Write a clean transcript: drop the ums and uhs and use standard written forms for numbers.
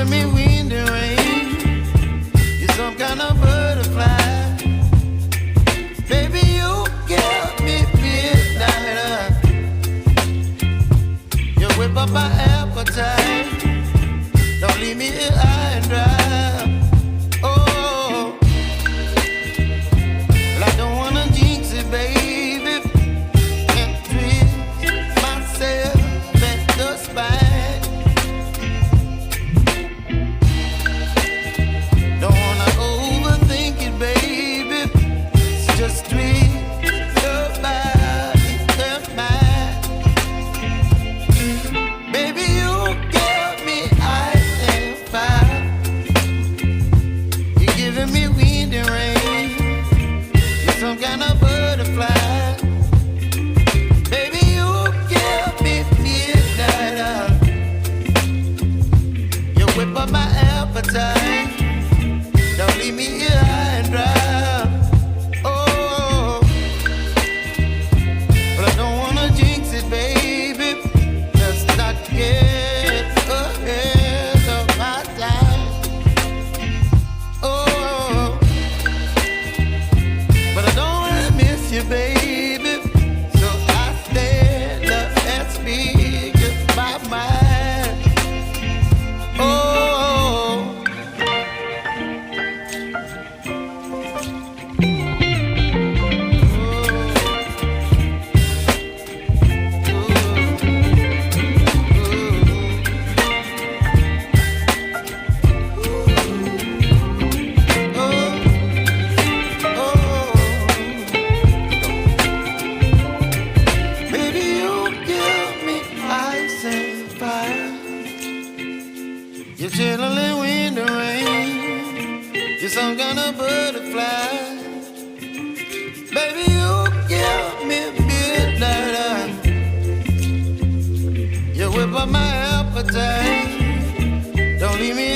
giving me wind and rain. You're some kind of butterfly. Baby, you give me midnight. You whip up my appetite. Don't leave me here high and dry. Oh, well, I don't wanna jinx it, baby. And twist myself at the spine. Don't wanna overthink it, baby. It's just twist your body and mine. Baby, you give me ice and fire. You're giving me wind and rain. You're some kind of butterfly. Baby, you give me midnight. You whip up my appetite. Don't leave me here high and dry. Oh, but I don't wanna jinx it, baby. Let's not get ahead of my time. Oh, but I don't wanna miss you, baby. So I stand up and speak my mind. Oh. Baby, you give me ice and fire. You're chilling wind and rain. You're some kind of butterfly. Baby, you give me midnight. You whip up my appetite. Don't leave me